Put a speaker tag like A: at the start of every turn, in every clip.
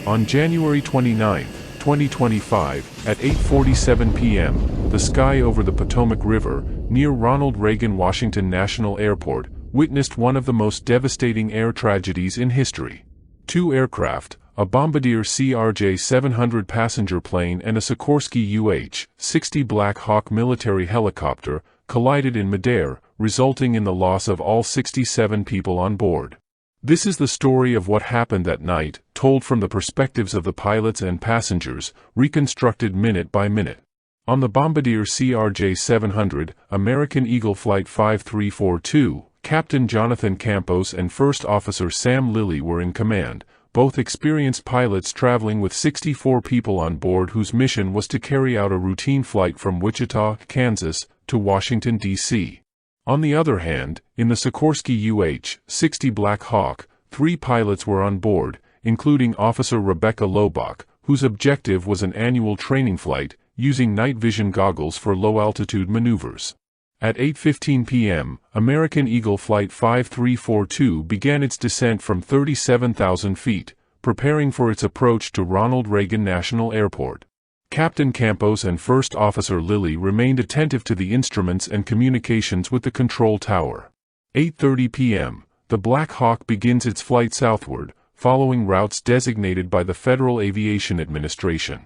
A: On January 29, 2025, at 8:47 p.m., the sky over the Potomac River, near Ronald Reagan Washington National Airport, witnessed one of the most devastating air tragedies in history. Two aircraft, a Bombardier CRJ700 passenger plane and a Sikorsky UH-60 Black Hawk military helicopter, collided in midair, resulting in the loss of all 67 people on board. This is the story of what happened that night, told from the perspectives of the pilots and passengers, reconstructed minute by minute. On the Bombardier CRJ700, American Eagle Flight 5342, Captain Jonathan Campos and First Officer Sam Lilly were in command, both experienced pilots traveling with 64 people on board whose mission was to carry out a routine flight from Wichita, Kansas, to Washington, D.C. On the other hand, in the Sikorsky UH-60 Black Hawk, 3 pilots were on board, including Officer Rebecca Lobach, whose objective was an annual training flight, using night vision goggles for low-altitude maneuvers. At 8:15 p.m., American Eagle Flight 5342 began its descent from 37,000 feet, preparing for its approach to Ronald Reagan National Airport. Captain Campos and First Officer Lilly remained attentive to the instruments and communications with the control tower. 8:30 p.m., the Black Hawk begins its flight southward, following routes designated by the Federal Aviation Administration.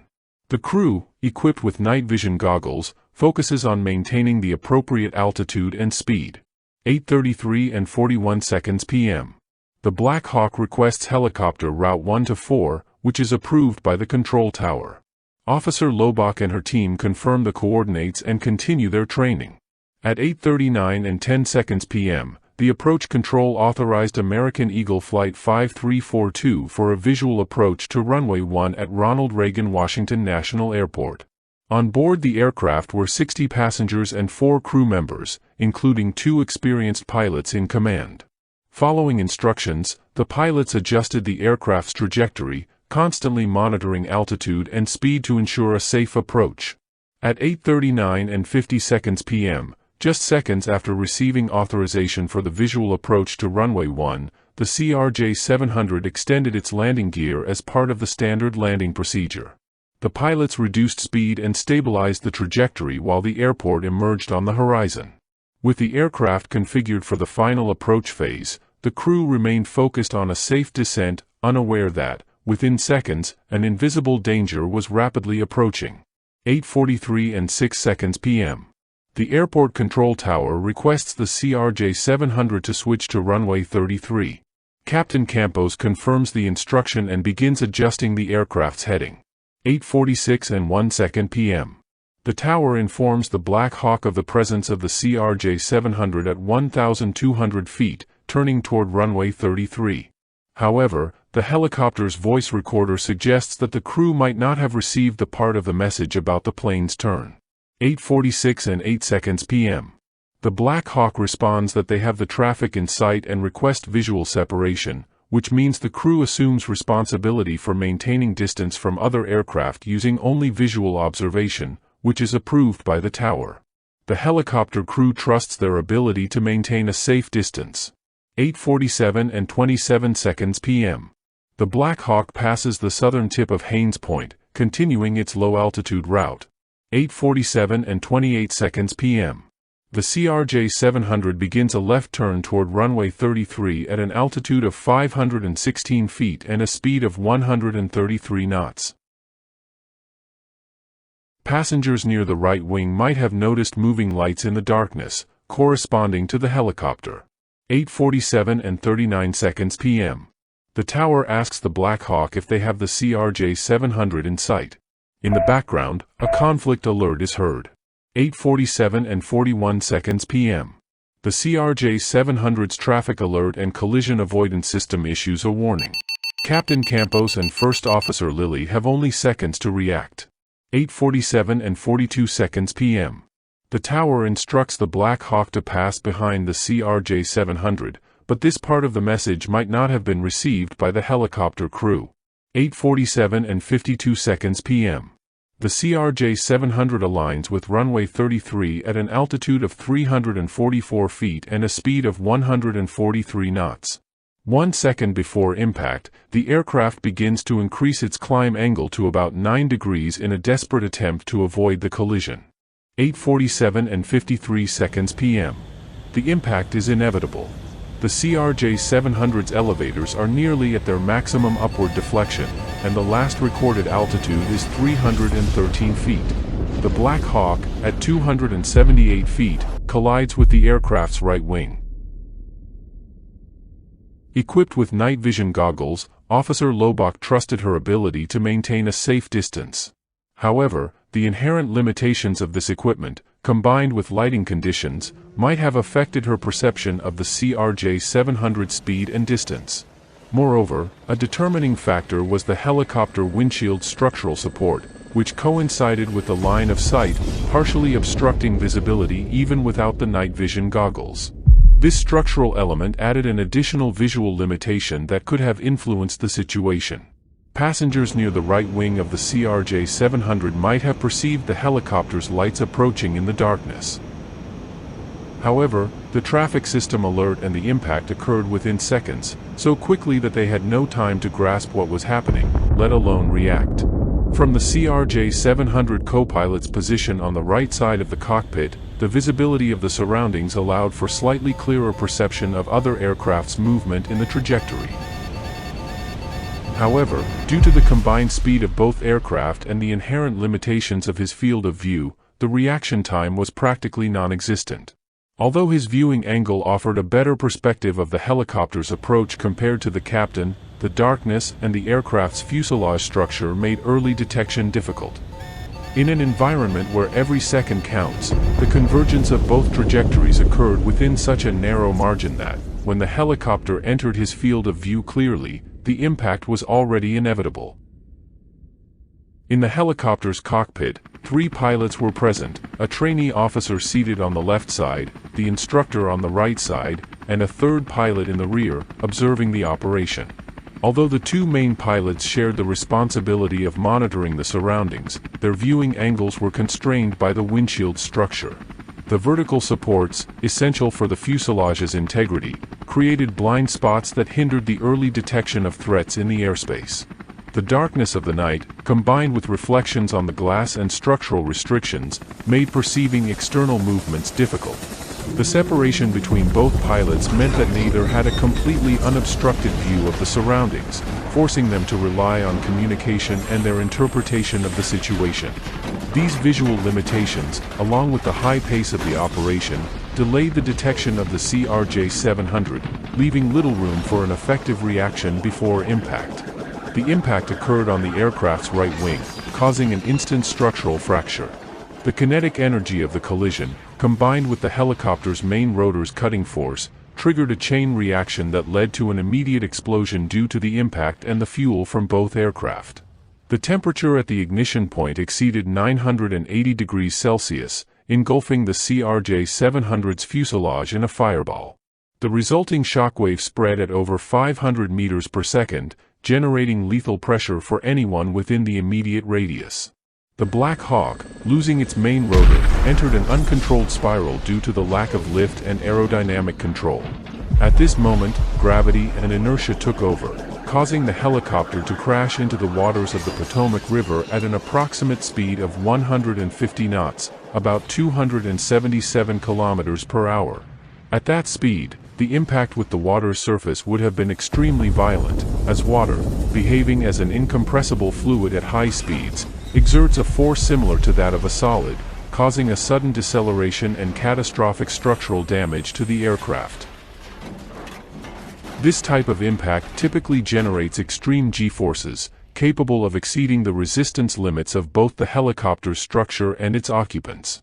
A: The crew, equipped with night vision goggles, focuses on maintaining the appropriate altitude and speed. 8:33 and 41 seconds p.m. The Black Hawk requests helicopter route 1 to 4, which is approved by the control tower. Officer Lobach and her team confirm the coordinates and continue their training. At 8:39 and 10 seconds p.m., the approach control authorized American Eagle Flight 5342 for a visual approach to runway 1 at Ronald Reagan Washington National Airport. On board the aircraft were 60 passengers and 4 crew members, including 2 experienced pilots in command. Following instructions, the pilots adjusted the aircraft's trajectory, constantly monitoring altitude and speed to ensure a safe approach. At 8:39 and 50 seconds p.m., just seconds after receiving authorization for the visual approach to runway 1, the CRJ700 extended its landing gear as part of the standard landing procedure. The pilots reduced speed and stabilized the trajectory while the airport emerged on the horizon. With the aircraft configured for the final approach phase, the crew remained focused on a safe descent, unaware that, within seconds, an invisible danger was rapidly approaching. 8:43 and 6 seconds p.m. The airport control tower requests the CRJ700 to switch to runway 33. Captain Campos confirms the instruction and begins adjusting the aircraft's heading. 8:46 and 1 second p.m. The tower informs the Black Hawk of the presence of the CRJ700 at 1,200 feet, turning toward runway 33. However, the helicopter's voice recorder suggests that the crew might not have received the part of the message about the plane's turn. 8:46 and 8 seconds p.m. The Black Hawk responds that they have the traffic in sight and request visual separation, which means the crew assumes responsibility for maintaining distance from other aircraft using only visual observation, which is approved by the tower. The helicopter crew trusts their ability to maintain a safe distance. 8:47 and 27 seconds p.m. The Black Hawk passes the southern tip of Haines Point, continuing its low-altitude route. 8:47 and 28 seconds p.m. The CRJ700 begins a left turn toward runway 33 at an altitude of 516 feet and a speed of 133 knots. Passengers near the right wing might have noticed moving lights in the darkness, corresponding to the helicopter. 8:47 and 39 seconds p.m. The tower asks the Black Hawk if they have the CRJ700 in sight. In the background, a conflict alert is heard. 8:47 and 41 seconds p.m. The CRJ700's traffic alert and collision avoidance system issues a warning. Captain Campos and First Officer Lilly have only seconds to react. 8:47 and 42 seconds p.m. The tower instructs the Black Hawk to pass behind the CRJ700, but this part of the message might not have been received by the helicopter crew. 8:47 and 52 seconds p.m. The CRJ700 aligns with runway 33 at an altitude of 344 feet and a speed of 143 knots. 1 second before impact, the aircraft begins to increase its climb angle to about 9 degrees in a desperate attempt to avoid the collision. 8:47 and 53 seconds p.m. The impact is inevitable. The CRJ700's elevators are nearly at their maximum upward deflection, and the last recorded altitude is 313 feet. The Black Hawk, at 278 feet, collides with the aircraft's right wing. Equipped with night vision goggles, Officer Lobach trusted her ability to maintain a safe distance. However, the inherent limitations of this equipment, combined with lighting conditions, might have affected her perception of the CRJ700's speed and distance. Moreover, a determining factor was the helicopter windshield structural support, which coincided with the line of sight, partially obstructing visibility even without the night vision goggles. This structural element added an additional visual limitation that could have influenced the situation. Passengers near the right wing of the CRJ700 might have perceived the helicopter's lights approaching in the darkness. However, the traffic system alert and the impact occurred within seconds, so quickly that they had no time to grasp what was happening, let alone react. From the CRJ700 co-pilot's position on the right side of the cockpit, the visibility of the surroundings allowed for slightly clearer perception of other aircraft's movement in the trajectory. However, due to the combined speed of both aircraft and the inherent limitations of his field of view, the reaction time was practically non-existent. Although his viewing angle offered a better perspective of the helicopter's approach compared to the captain, the darkness and the aircraft's fuselage structure made early detection difficult. In an environment where every second counts, the convergence of both trajectories occurred within such a narrow margin that, when the helicopter entered his field of view clearly, the impact was already inevitable. In the helicopter's cockpit, 3 pilots were present, a trainee officer seated on the left side, the instructor on the right side, and a third pilot in the rear, observing the operation. Although the 2 main pilots shared the responsibility of monitoring the surroundings, their viewing angles were constrained by the windshield structure. The vertical supports, essential for the fuselage's integrity, created blind spots that hindered the early detection of threats in the airspace. The darkness of the night, combined with reflections on the glass and structural restrictions, made perceiving external movements difficult. The separation between both pilots meant that neither had a completely unobstructed view of the surroundings, forcing them to rely on communication and their interpretation of the situation. These visual limitations, along with the high pace of the operation, delayed the detection of the CRJ700, leaving little room for an effective reaction before impact. The impact occurred on the aircraft's right wing, causing an instant structural fracture. The kinetic energy of the collision, combined with the helicopter's main rotor's cutting force, triggered a chain reaction that led to an immediate explosion due to the impact and the fuel from both aircraft. The temperature at the ignition point exceeded 980 degrees Celsius, engulfing the CRJ700's fuselage in a fireball. The resulting shockwave spread at over 500 meters per second, generating lethal pressure for anyone within the immediate radius. The Black Hawk, losing its main rotor, entered an uncontrolled spiral due to the lack of lift and aerodynamic control. At this moment, gravity and inertia took over, causing the helicopter to crash into the waters of the Potomac River at an approximate speed of 150 knots, about 277 kilometers per hour. At that speed, the impact with the water's surface would have been extremely violent, as water, behaving as an incompressible fluid at high speeds, exerts a force similar to that of a solid, causing a sudden deceleration and catastrophic structural damage to the aircraft. This type of impact typically generates extreme G-forces, capable of exceeding the resistance limits of both the helicopter's structure and its occupants.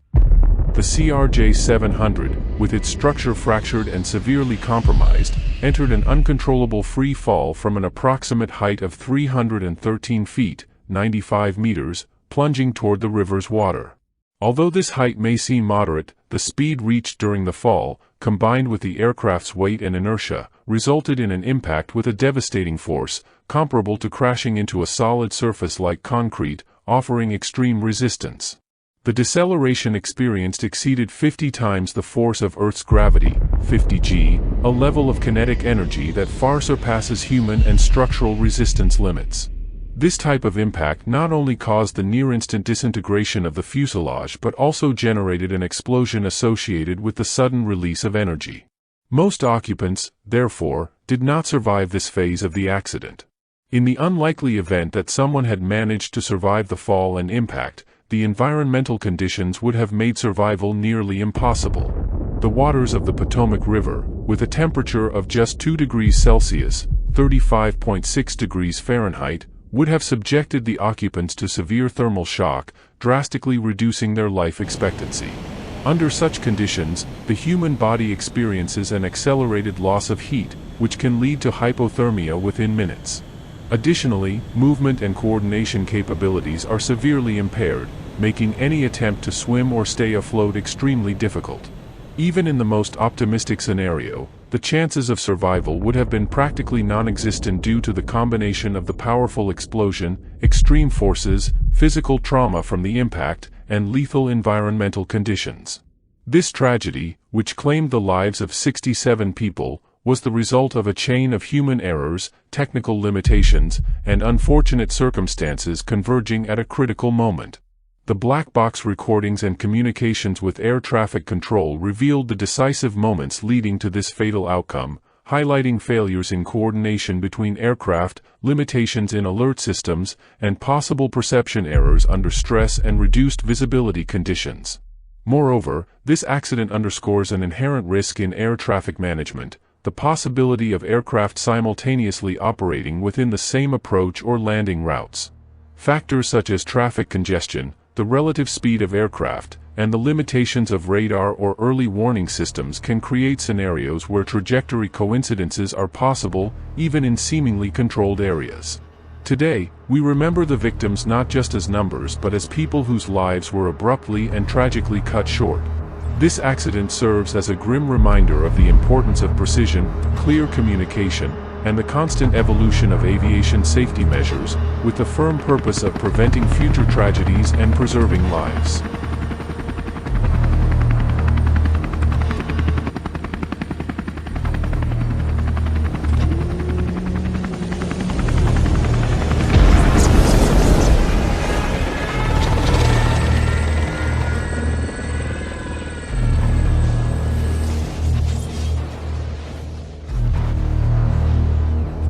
A: The CRJ700, with its structure fractured and severely compromised, entered an uncontrollable free fall from an approximate height of 313 feet, 95 meters, plunging toward the river's water. Although this height may seem moderate, the speed reached during the fall, combined with the aircraft's weight and inertia, resulted in an impact with a devastating force, comparable to crashing into a solid surface like concrete, offering extreme resistance. The deceleration experienced exceeded 50 times the force of Earth's gravity, 50 g, a level of kinetic energy that far surpasses human and structural resistance limits. This type of impact not only caused the near-instant disintegration of the fuselage but also generated an explosion associated with the sudden release of energy. Most occupants, therefore, did not survive this phase of the accident. In the unlikely event that someone had managed to survive the fall and impact, the environmental conditions would have made survival nearly impossible. The waters of the Potomac River, with a temperature of just 2 degrees Celsius, 35.6 degrees Fahrenheit, would have subjected the occupants to severe thermal shock, drastically reducing their life expectancy. Under such conditions, the human body experiences an accelerated loss of heat, which can lead to hypothermia within minutes. Additionally, movement and coordination capabilities are severely impaired, making any attempt to swim or stay afloat extremely difficult. Even in the most optimistic scenario, the chances of survival would have been practically non-existent due to the combination of the powerful explosion, extreme forces, physical trauma from the impact, and lethal environmental conditions. This tragedy, which claimed the lives of 67 people, was the result of a chain of human errors, technical limitations, and unfortunate circumstances converging at a critical moment. The black box recordings and communications with air traffic control revealed the decisive moments leading to this fatal outcome, highlighting failures in coordination between aircraft, limitations in alert systems, and possible perception errors under stress and reduced visibility conditions. Moreover, this accident underscores an inherent risk in air traffic management, the possibility of aircraft simultaneously operating within the same approach or landing routes. Factors such as traffic congestion, the relative speed of aircraft, and the limitations of radar or early warning systems can create scenarios where trajectory coincidences are possible, even in seemingly controlled areas. Today, we remember the victims not just as numbers but as people whose lives were abruptly and tragically cut short. This accident serves as a grim reminder of the importance of precision, clear communication, and the constant evolution of aviation safety measures, with the firm purpose of preventing future tragedies and preserving lives.